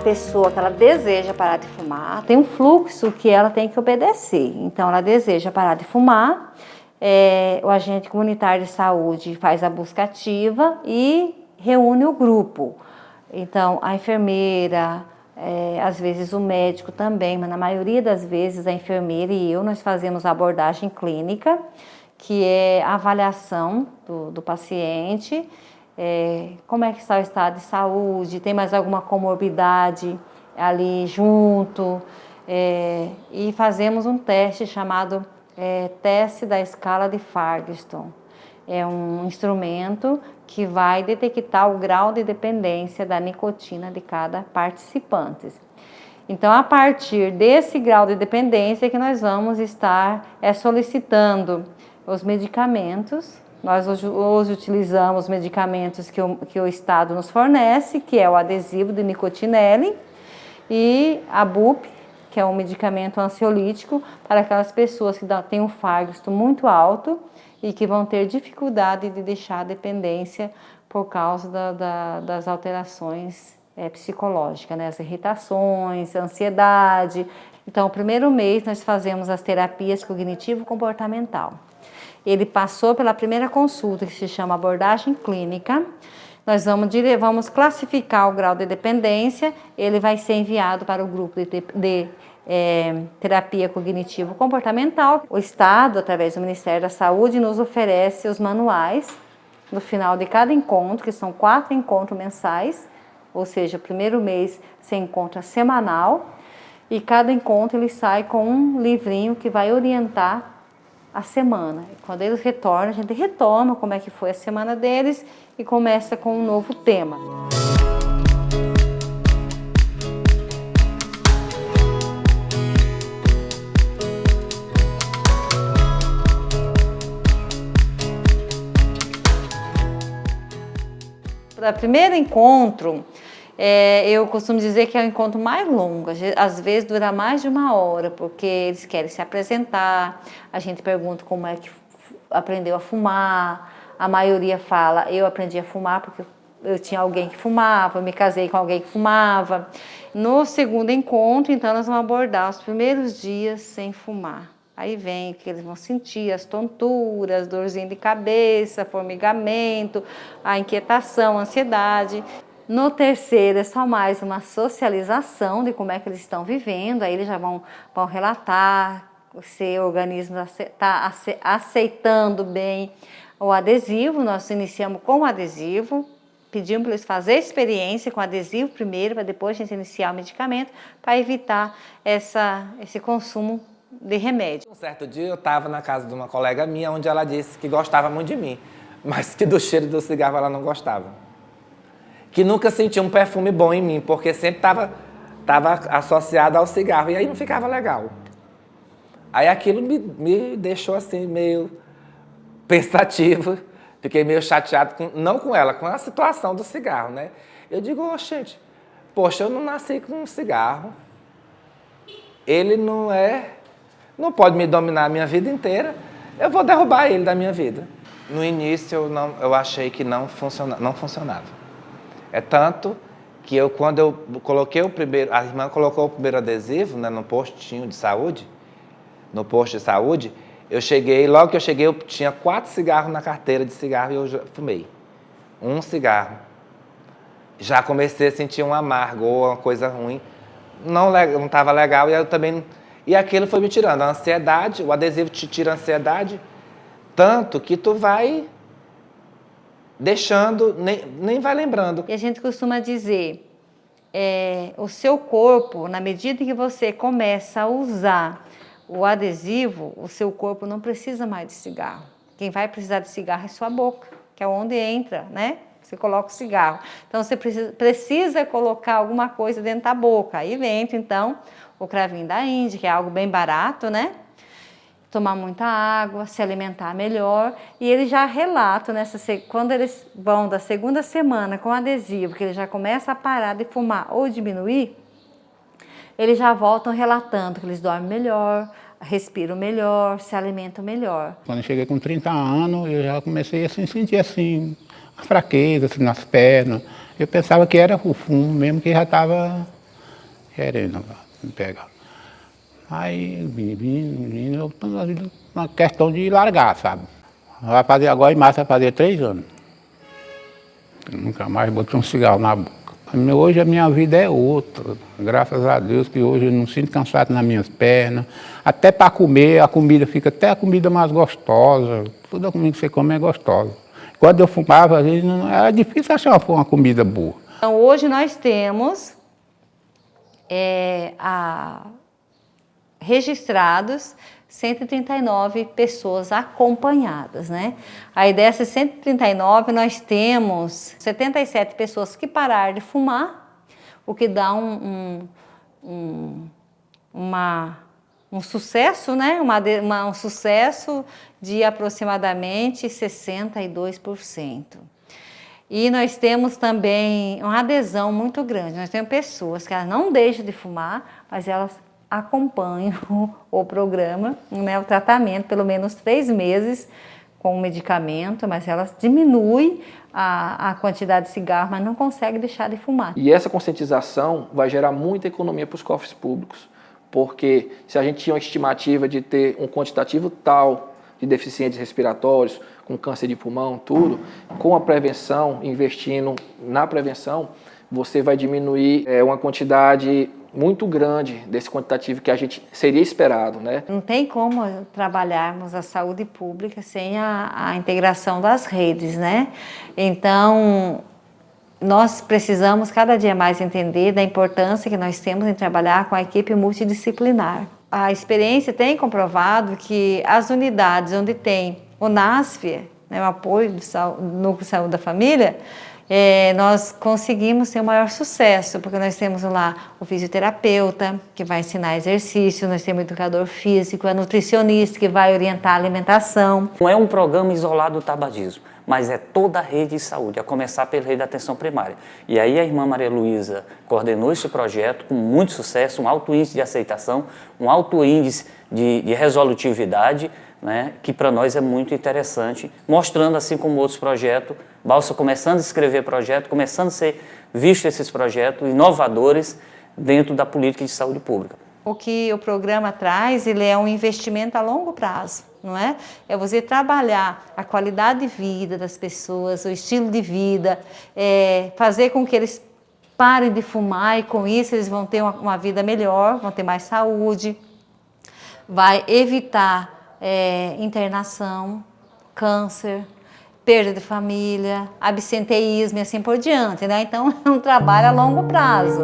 pessoa que ela deseja parar de fumar, tem um fluxo que ela tem que obedecer. Então, ela deseja parar de fumar, o agente comunitário de saúde faz a busca ativa e reúne o grupo. Então, a enfermeira, às vezes o médico também, mas na maioria das vezes a enfermeira e eu, nós fazemos a abordagem clínica, que é a avaliação do paciente, como é que está o estado de saúde, tem mais alguma comorbidade ali junto, e fazemos um teste chamado teste da escala de Farston. É um instrumento que vai detectar o grau de dependência da nicotina de cada participante. Então, a partir desse grau de dependência que nós vamos estar solicitando os medicamentos. Nós hoje utilizamos medicamentos que o Estado nos fornece, que é o adesivo de nicotinelle e a BUP, que é um medicamento ansiolítico para aquelas pessoas que têm um Farston muito alto e que vão ter dificuldade de deixar a dependência por causa das alterações psicológicas, né? As irritações, a ansiedade. Então, o primeiro mês nós fazemos as terapias cognitivo-comportamental. Ele passou pela primeira consulta, que se chama abordagem clínica. Nós vamos classificar o grau de dependência, ele vai ser enviado para o grupo de terapia cognitivo-comportamental. O Estado, através do Ministério da Saúde, nos oferece os manuais no final de cada encontro, que são 4 encontros mensais, ou seja, o primeiro mês se encontra semanal, e cada encontro ele sai com um livrinho que vai orientar a semana. Quando eles retornam, a gente retoma como é que foi a semana deles e começa com um novo tema. Para o primeiro encontro, eu costumo dizer que é o encontro mais longo, às vezes dura mais de 1 hora, porque eles querem se apresentar, a gente pergunta como é que aprendeu a fumar, a maioria fala, eu aprendi a fumar porque eu tinha alguém que fumava, eu me casei com alguém que fumava. No segundo encontro, então, nós vamos abordar os primeiros dias sem fumar. Aí vem o que eles vão sentir, as tonturas, dorzinha de cabeça, formigamento, a inquietação, a ansiedade. No terceiro é só mais uma socialização de como é que eles estão vivendo, aí eles já vão relatar se o organismo está aceitando bem o adesivo. Nós iniciamos com o adesivo, pedimos para eles fazerem experiência com o adesivo primeiro, para depois a gente iniciar o medicamento, para evitar esse consumo de remédio. Um certo dia eu estava na casa de uma colega minha, onde ela disse que gostava muito de mim, mas que do cheiro do cigarro ela não gostava. Que nunca sentia um perfume bom em mim, porque sempre estava associado ao cigarro, e aí não ficava legal. Aí aquilo me deixou assim, meio pensativo, fiquei meio chateado, não com ela, com a situação do cigarro, né? Eu digo, gente, poxa, eu não nasci com um cigarro, ele não pode me dominar a minha vida inteira, eu vou derrubar ele da minha vida. No início eu achei que não funcionava. É tanto que quando eu coloquei a irmã colocou o primeiro adesivo, né, no postinho de saúde, no posto de saúde, logo que eu cheguei, eu tinha 4 cigarros na carteira de cigarro e eu já fumei. 1 cigarro. Já comecei a sentir um amargo ou uma coisa ruim. Não estava legal e eu também... E aquilo foi me tirando a ansiedade, o adesivo te tira a ansiedade, tanto que tu vai deixando, nem vai lembrando. E a gente costuma dizer, o seu corpo, na medida que você começa a usar o adesivo, o seu corpo não precisa mais de cigarro. Quem vai precisar de cigarro é sua boca, que é onde entra, né? Você coloca o cigarro. Então, você precisa colocar alguma coisa dentro da boca. Aí entra, então, o cravinho da Índia, que é algo bem barato, né? Tomar muita água, se alimentar melhor. E ele já relata, quando eles vão da segunda semana com adesivo, que ele já começa a parar de fumar ou diminuir, eles já voltam relatando que eles dormem melhor, respiram melhor, se alimentam melhor. Quando eu cheguei com 30 anos, eu já comecei a sentir assim, uma fraqueza assim, nas pernas. Eu pensava que era o fumo mesmo, que já estava querendo me pegar. Aí, vindo, eu tô uma questão de largar, sabe? Vai fazer agora em março, vai fazer 3 anos. Eu nunca mais botei um cigarro na boca. Hoje a minha vida é outra, graças a Deus que hoje eu não sinto cansado nas minhas pernas. Até para comer, a comida fica até a comida mais gostosa. Toda a comida que você come é gostosa. Quando eu fumava, às vezes não, era difícil achar uma comida boa. Então hoje nós temos registrados 139 pessoas acompanhadas, né? Aí dessas 139 nós temos 77 pessoas que pararam de fumar, o que dá um sucesso, né? Um sucesso de aproximadamente 62%. E nós temos também uma adesão muito grande. Nós temos pessoas que elas não deixam de fumar, mas elas acompanham o programa, né, o tratamento, pelo menos 3 meses com o medicamento, mas elas diminuem a quantidade de cigarro, mas não conseguem deixar de fumar. E essa conscientização vai gerar muita economia para os cofres públicos, porque se a gente tinha uma estimativa de ter um quantitativo tal de deficientes respiratórios, com câncer de pulmão, tudo, com a prevenção, investindo na prevenção, você vai diminuir uma quantidade muito grande desse quantitativo que a gente seria esperado, né? Não tem como trabalharmos a saúde pública sem a integração das redes, né? Então, nós precisamos cada dia mais entender da importância que nós temos em trabalhar com a equipe multidisciplinar. A experiência tem comprovado que as unidades onde tem o NASF, né, o apoio do Núcleo de Saúde da Família, nós conseguimos ter o maior sucesso, porque nós temos lá o fisioterapeuta, que vai ensinar exercício, nós temos o educador físico, a nutricionista, que vai orientar a alimentação. Não é um programa isolado do tabagismo, mas é toda a rede de saúde, a começar pela rede de atenção primária. E aí a irmã Maria Luísa coordenou esse projeto com muito sucesso, um alto índice de aceitação, um alto índice de resolutividade, né, que para nós é muito interessante, mostrando, assim como outros projetos, Balsa começando a escrever projetos, começando a ser visto esses projetos inovadores dentro da política de saúde pública. O que o programa traz, ele é um investimento a longo prazo, não é? É você trabalhar a qualidade de vida das pessoas, o estilo de vida, fazer com que eles parem de fumar e com isso eles vão ter uma vida melhor, vão ter mais saúde, vai evitar internação, câncer, perda de família, absenteísmo e assim por diante, né? Então é um trabalho a longo prazo.